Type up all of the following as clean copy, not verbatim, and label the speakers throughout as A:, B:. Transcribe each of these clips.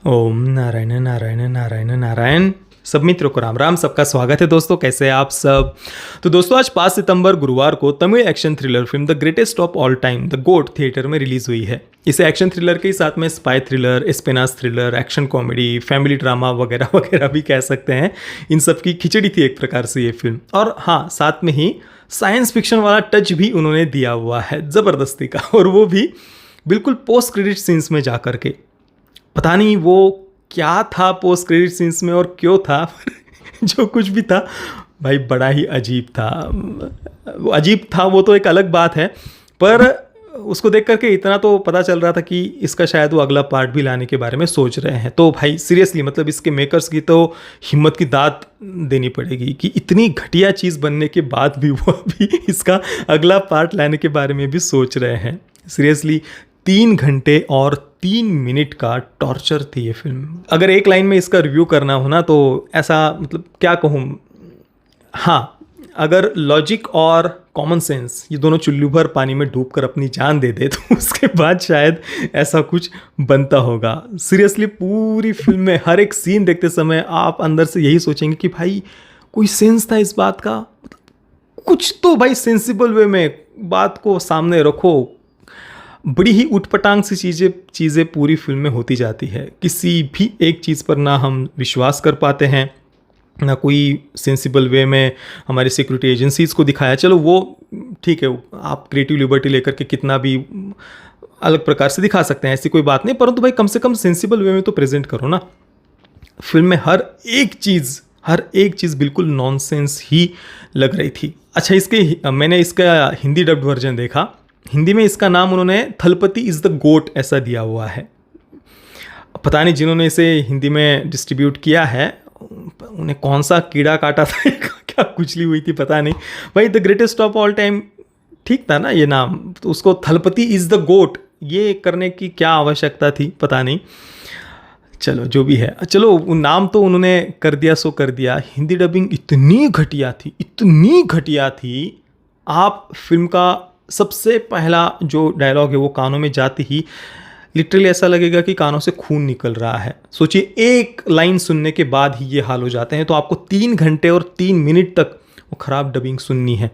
A: ओम नारायण नारायण नारायण नारायण। सब मित्रों को राम राम। सबका स्वागत है दोस्तों, कैसे हैं आप सब। तो दोस्तों आज 5 सितंबर गुरुवार को Tamil action thriller film the greatest of all time the GOAT theatre में रिलीज हुई है। इसे एक्शन थ्रिलर के साथ में spy thriller, espionage thriller, action comedy, family drama वगैरह वगैरह भी कह सकते हैं। इन सब की खिचड़ी थी एक प्रकार से ये फिल्म। और हाँ, साथ में ही साइंस फिक्शन वाला टच भी उन्होंने दिया हुआ है ज़बरदस्ती का, और वो भी बिल्कुल पोस्ट क्रेडिट सीन्स में जा करके। पता नहीं वो क्या था पोस्ट क्रेडिट सीन्स में और क्यों था जो कुछ भी था भाई बड़ा ही अजीब था। वो अजीब था वो तो एक अलग बात है, पर उसको देख करके इतना तो पता चल रहा था कि इसका शायद वो अगला पार्ट भी लाने के बारे में सोच रहे हैं। तो भाई सीरियसली मतलब इसके मेकर्स की तो हिम्मत की दाद देनी पड़ेगी कि इतनी घटिया चीज़ बनने के बाद भी वो अभी इसका अगला पार्ट लाने के बारे में भी सोच रहे हैं। सीरियसली 3 घंटे और 3 मिनट का टॉर्चर थी ये फिल्म। अगर एक लाइन में इसका रिव्यू करना हो ना तो ऐसा, मतलब क्या कहूँ, हाँ, अगर लॉजिक और कॉमन सेंस ये दोनों चुल्लू भर पानी में डूबकर अपनी जान दे दे तो उसके बाद शायद ऐसा कुछ बनता होगा। सीरियसली पूरी फिल्म में हर एक सीन देखते समय आप अंदर से यही सोचेंगे कि भाई कोई सेंस था इस बात का, मतलब कुछ तो भाई सेंसिबल वे में बात को सामने रखो। बड़ी ही उटपटांग सी चीज़ें पूरी फिल्म में होती जाती है। किसी भी एक चीज़ पर ना हम विश्वास कर पाते हैं, ना कोई सेंसिबल वे में हमारी सिक्योरिटी एजेंसीज़ को दिखाया। चलो वो ठीक है, आप क्रिएटिव लिबर्टी लेकर के कितना भी अलग प्रकार से दिखा सकते हैं, ऐसी कोई बात नहीं, परंतु भाई कम से कम सेंसिबल वे में तो प्रेजेंट करो ना। फिल्म में हर एक चीज़ बिल्कुल नॉनसेंस ही लग रही थी। अच्छा, मैंने इसका हिंदी डब्ड वर्जन देखा। हिंदी में इसका नाम उन्होंने थलपति इज़ द गोट ऐसा दिया हुआ है। पता नहीं जिन्होंने इसे हिंदी में डिस्ट्रीब्यूट किया है उन्हें कौन सा कीड़ा काटा था क्या कुचली हुई थी पता नहीं। भाई the greatest of all time ठीक था ना ये नाम, तो उसको थलपति इज़ द गोट ये करने की क्या आवश्यकता थी पता नहीं। चलो जो भी है, चलो नाम तो उन्होंने कर दिया सो कर दिया। हिंदी डबिंग इतनी घटिया थी। आप फिल्म का सबसे पहला जो डायलॉग है वो कानों में जाते ही लिटरली ऐसा लगेगा कि कानों से खून निकल रहा है। सोचिए, एक लाइन सुनने के बाद ही ये हाल हो जाते हैं, तो आपको 3 घंटे और 3 मिनट तक वो खराब डबिंग सुननी है।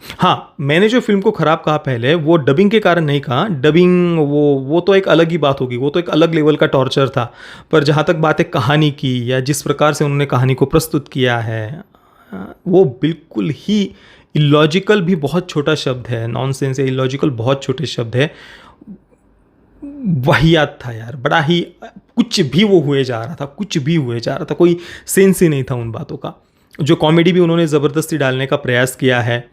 A: हाँ, मैंने जो फिल्म को खराब कहा पहले वो डबिंग के कारण नहीं कहा। डबिंग वो तो एक अलग ही बात होगी, वो तो एक अलग लेवल का टॉर्चर था। पर जहाँ तक बात है कहानी की या जिस प्रकार से उन्होंने कहानी को प्रस्तुत किया है, वो बिल्कुल ही इलॉजिकल भी बहुत छोटा शब्द है, नॉनसेंस या इलॉजिकल बहुत छोटे शब्द है। वाहियात था यार, बड़ा ही कुछ भी वो हुए जा रहा था, कोई सेंस ही नहीं था उन बातों का। जो कॉमेडी भी उन्होंने ज़बरदस्ती डालने का प्रयास किया है,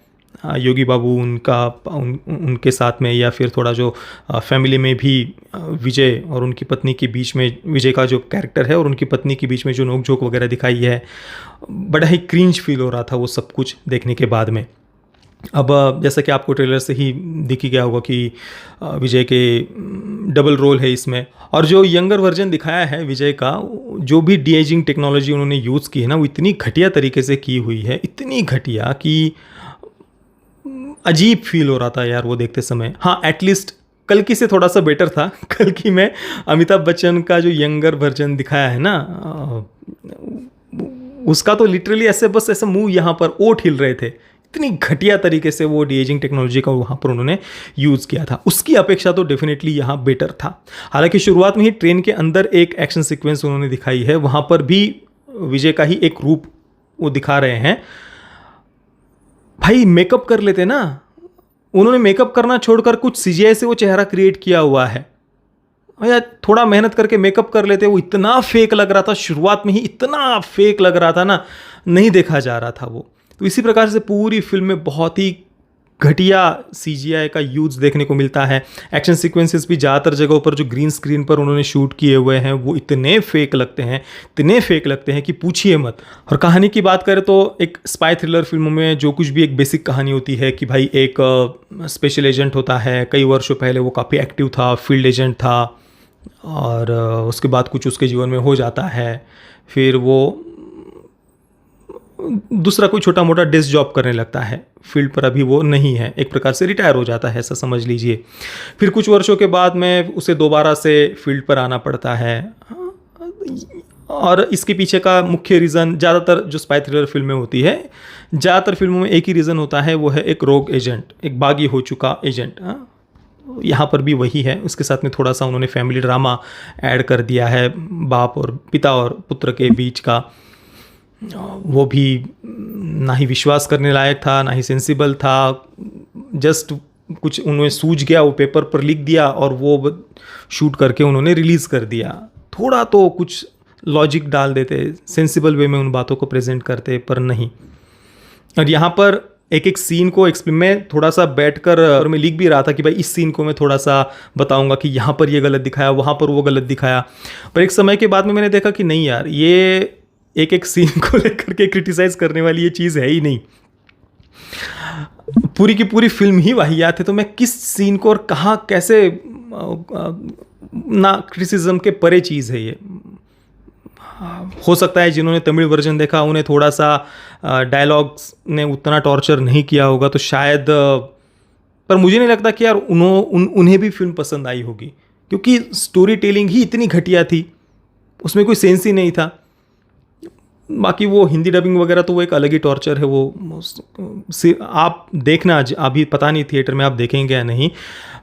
A: योगी बाबू उनके साथ में, या फिर थोड़ा जो फैमिली में भी विजय और उनकी पत्नी के बीच में, विजय का जो कैरेक्टर है और उनकी पत्नी के बीच में जो नोकझोंक वगैरह दिखाई है, बड़ा ही क्रिंज फील हो रहा था वो सब कुछ देखने के बाद में। अब जैसा कि आपको ट्रेलर से ही दिख ही गया होगा कि विजय के डबल रोल है इसमें, और जो यंगर वर्जन दिखाया है विजय का, जो भी डी एजिंग टेक्नोलॉजी उन्होंने यूज़ की है ना, वो इतनी घटिया तरीके से की हुई है, इतनी घटिया कि अजीब फील हो रहा था यार वो देखते समय। हाँ, एटलीस्ट कल्कि से थोड़ा सा बेटर था। कल्कि में अमिताभ बच्चन का जो यंगर वर्जन दिखाया है ना, उसका तो लिटरली ऐसे बस ऐसे मुंह यहाँ पर ओठ हिल रहे थे, इतनी घटिया तरीके से वो डी एजिंग टेक्नोलॉजी का वहाँ पर उन्होंने यूज़ किया था। उसकी अपेक्षा तो डेफिनेटली यहाँ बेटर था। हालांकि शुरुआत में ही ट्रेन के अंदर एक एक्शन सीक्वेंस उन्होंने दिखाई है, वहाँ पर भी विजय का ही एक रूप वो दिखा रहे हैं। भाई मेकअप कर लेते ना, उन्होंने मेकअप करना छोड़कर कुछ सीजीआई से वो चेहरा क्रिएट किया हुआ है। यार थोड़ा मेहनत करके मेकअप कर लेते, वो इतना फेक लग रहा था, शुरुआत में ही इतना फेक लग रहा था ना, नहीं देखा जा रहा था वो। तो इसी प्रकार से पूरी फिल्म में बहुत ही घटिया सीजीआई का यूज़ देखने को मिलता है। एक्शन सीक्वेंसेस भी ज़्यादातर जगहों पर जो ग्रीन स्क्रीन पर उन्होंने शूट किए हुए हैं वो इतने फेक लगते हैं कि पूछिए मत। और कहानी की बात करें तो एक स्पाई थ्रिलर फिल्मों में जो कुछ भी एक बेसिक कहानी होती है कि भाई एक स्पेशल एजेंट होता है, कई वर्षों पहले वो काफ़ी एक्टिव था, फील्ड एजेंट था, और उसके बाद कुछ उसके जीवन में हो जाता है, फिर वो दूसरा कोई छोटा मोटा डेस्क जॉब करने लगता है। फील्ड पर अभी वो नहीं है, एक प्रकार से रिटायर हो जाता है, ऐसा समझ लीजिए। फिर कुछ वर्षों के बाद में उसे दोबारा से फील्ड पर आना पड़ता है। और इसके पीछे का मुख्य रीज़न, ज़्यादातर जो स्पाई थ्रिलर फिल्में होती है, ज़्यादातर फिल्मों में एक ही रीज़न होता है, वो है एक रोग एजेंट, एक बागी हो चुका एजेंट। यहाँ पर भी वही है। उसके साथ में थोड़ा सा उन्होंने फैमिली ड्रामा ऐड कर दिया है, बाप और पिता और पुत्र के बीच का। वो भी ना ही विश्वास करने लायक था, ना ही सेंसिबल था। जस्ट कुछ उन्हें सूझ गया, वो पेपर पर लिख दिया और वो शूट करके उन्होंने रिलीज़ कर दिया। थोड़ा तो कुछ लॉजिक डाल देते, सेंसिबल वे में उन बातों को प्रेजेंट करते, पर नहीं। और यहाँ पर एक एक सीन को मैं थोड़ा सा बैठकर और मैं लिख भी रहा था कि भाई इस सीन को मैं थोड़ा सा बताऊंगा कि यहाँ पर ये गलत दिखाया, वहाँ पर वो गलत दिखाया। पर एक समय के बाद में मैंने देखा कि नहीं यार, ये एक एक सीन को लेकर के क्रिटिसाइज करने वाली ये चीज़ है ही नहीं। पूरी की पूरी फिल्म ही वाहियात है, तो मैं किस सीन को और कहाँ कैसे ना क्रिटिसिज्म के परे चीज़ है ये। हो सकता है जिन्होंने तमिल वर्जन देखा उन्हें थोड़ा सा डायलॉग्स ने उतना टॉर्चर नहीं किया होगा, तो शायद, पर मुझे नहीं लगता कि यार उन्हें भी फिल्म पसंद आई होगी, क्योंकि स्टोरी टेलिंग ही इतनी घटिया थी, उसमें कोई सेंस ही नहीं था। बाकी वो हिंदी डबिंग वगैरह तो वो एक अलग ही टॉर्चर है। वो आप देखना, अभी पता नहीं थिएटर में आप देखेंगे या नहीं,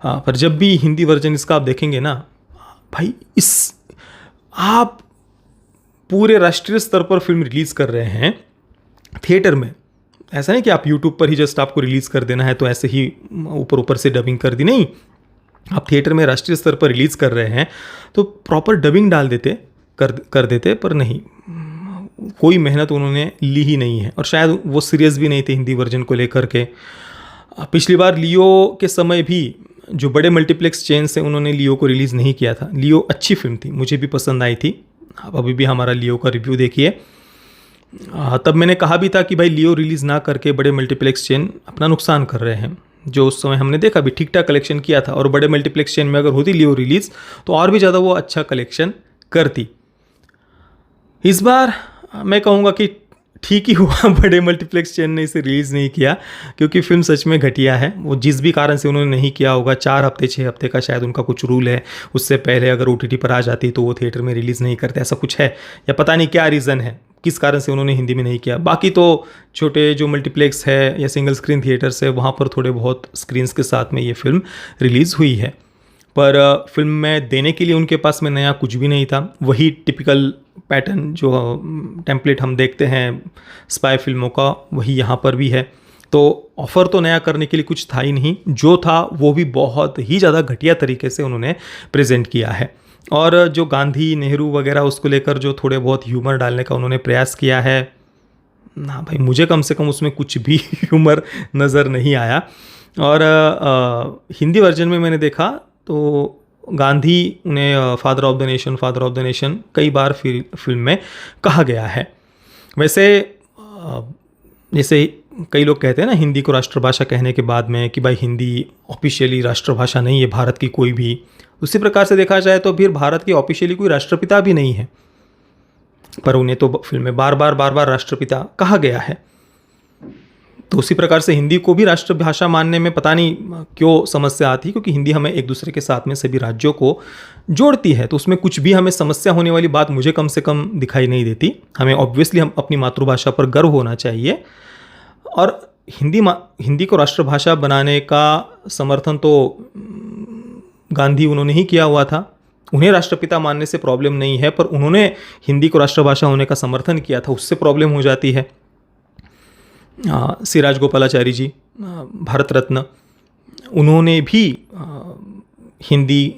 A: पर जब भी हिंदी वर्जन इसका आप देखेंगे ना भाई, आप पूरे राष्ट्रीय स्तर पर फिल्म रिलीज़ कर रहे हैं थिएटर में। ऐसा नहीं कि आप यूट्यूब पर ही जस्ट आपको रिलीज़ कर देना है तो ऐसे ही ऊपर ऊपर से डबिंग कर दी, नहीं। आप थिएटर में राष्ट्रीय स्तर पर रिलीज़ कर रहे हैं तो प्रॉपर डबिंग डाल देते, कर देते, पर नहीं, कोई मेहनत उन्होंने ली ही नहीं है। और शायद वो सीरियस भी नहीं थे हिंदी वर्जन को लेकर के। पिछली बार लियो के समय भी जो बड़े मल्टीप्लेक्स चेन से उन्होंने लियो को रिलीज़ नहीं किया था। लियो अच्छी फिल्म थी, मुझे भी पसंद आई थी। आप अभी भी हमारा लियो का रिव्यू देखिए। तब मैंने कहा भी था कि भाई लियो रिलीज़ ना करके बड़े मल्टीप्लेक्स चेन अपना नुकसान कर रहे हैं। जो उस समय हमने देखा भी ठीक ठाक कलेक्शन किया था, और बड़े मल्टीप्लेक्स चेन में अगर होती लियो रिलीज़ तो और भी ज़्यादा वो अच्छा कलेक्शन करती। इस बार मैं कहूँगा कि ठीक ही हुआ बड़े मल्टीप्लेक्स चेन ने इसे रिलीज़ नहीं किया, क्योंकि फिल्म सच में घटिया है। वो जिस भी कारण से उन्होंने नहीं किया होगा, 4 हफ्ते 6 हफ्ते का शायद उनका कुछ रूल है, उससे पहले अगर OTT पर आ जाती तो वो थिएटर में रिलीज़ नहीं करते, ऐसा कुछ है, या पता नहीं क्या रीज़न है, किस कारण से उन्होंने हिंदी में नहीं किया। बाकी तो छोटे जो मल्टीप्लेक्स है या सिंगल स्क्रीन थिएटर्स है, वहाँ पर थोड़े बहुत स्क्रीन्स के साथ में ये फिल्म रिलीज़ हुई है। पर फिल्म में देने के लिए उनके पास में नया कुछ भी नहीं था। वही टिपिकल पैटर्न जो टेम्पलेट हम देखते हैं स्पाई फिल्मों का, वही यहाँ पर भी है। तो ऑफ़र तो नया करने के लिए कुछ था ही नहीं, जो था वो भी बहुत ही ज़्यादा घटिया तरीके से उन्होंने प्रेजेंट किया है। और जो गांधी नेहरू वगैरह उसको लेकर जो थोड़े बहुत ह्यूमर डालने का उन्होंने प्रयास किया है ना, भाई मुझे कम से कम उसमें कुछ भी ह्यूमर नज़र नहीं आया। और हिंदी वर्जन में मैंने देखा तो गांधी उन्हें फादर ऑफ द नेशन कई बार फिल्म में कहा गया है। वैसे जैसे कई लोग कहते हैं ना हिंदी को राष्ट्रभाषा कहने के बाद में कि भाई हिंदी ऑफिशियली राष्ट्रभाषा नहीं है भारत की कोई भी, उसी प्रकार से देखा जाए तो फिर भारत की ऑफिशियली कोई राष्ट्रपिता भी नहीं है, पर उन्हें तो फिल्म में बार बार राष्ट्रपिता कहा गया है। तो उसी प्रकार से हिंदी को भी राष्ट्रभाषा मानने में पता नहीं क्यों समस्या आती, क्योंकि हिंदी हमें एक दूसरे के साथ में सभी राज्यों को जोड़ती है, तो उसमें कुछ भी हमें समस्या होने वाली बात मुझे कम से कम दिखाई नहीं देती। हमें ऑब्वियसली हम अपनी मातृभाषा पर गर्व होना चाहिए, और हिंदी को राष्ट्रभाषा बनाने का समर्थन तो गांधी उन्होंने ही किया हुआ था। उन्हें राष्ट्रपिता मानने से प्रॉब्लम नहीं है, पर उन्होंने हिंदी को राष्ट्रभाषा होने का समर्थन किया था, उससे प्रॉब्लम हो जाती है। सी राजगोपालाचारी जी, भारत रत्न, उन्होंने भी हिंदी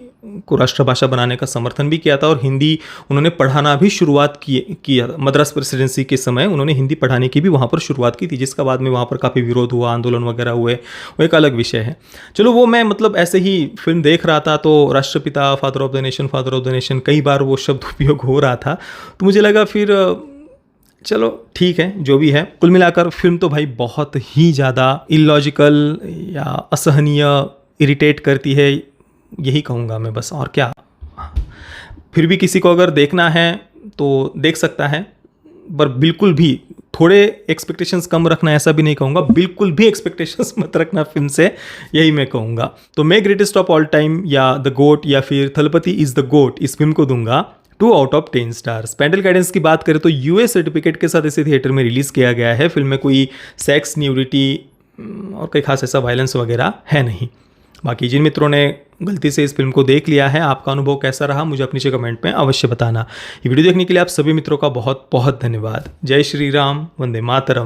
A: को राष्ट्रभाषा बनाने का समर्थन भी किया था, और हिंदी उन्होंने पढ़ाना भी शुरुआत किया। मद्रास प्रेसिडेंसी के समय उन्होंने हिंदी पढ़ाने की भी वहाँ पर शुरुआत की थी, जिसका बाद में वहाँ पर काफ़ी विरोध हुआ, आंदोलन वगैरह हुए, वो एक अलग विषय है। चलो वो मैं मतलब ऐसे ही फिल्म देख रहा था तो राष्ट्रपिता, फादर ऑफ द नेशन कई बार वो शब्द उपयोग हो रहा था, तो मुझे लगा फिर चलो ठीक है, जो भी है। कुल मिलाकर फिल्म तो भाई बहुत ही ज़्यादा इलॉजिकल या असहनीय, इरिटेट करती है, यही कहूँगा मैं बस, और क्या। फिर भी किसी को अगर देखना है तो देख सकता है, पर बिल्कुल भी थोड़े एक्सपेक्टेशंस कम रखना, ऐसा भी नहीं कहूँगा, बिल्कुल भी एक्सपेक्टेशंस मत रखना फिल्म से, यही मैं कहूँगा। तो मैं ग्रेटेस्ट ऑफ ऑल टाइम या द गोट या फिर थलपति इज़ द गोट इस फिल्म को दूंगा 2 out of 10 stars. Parental guidance की बात करें तो यूएस सर्टिफिकेट के साथ इसे थिएटर में रिलीज़ किया गया है। फिल्म में कोई सेक्स, न्यूडिटी और कोई खास ऐसा वायलेंस वगैरह है नहीं। बाकी जिन मित्रों ने गलती से इस फिल्म को देख लिया है, आपका अनुभव कैसा रहा मुझे अपनी नीचे कमेंट में अवश्य बताना। ये वीडियो देखने के लिए आप सभी मित्रों का बहुत बहुत धन्यवाद। जय श्री राम, वंदे मातरम।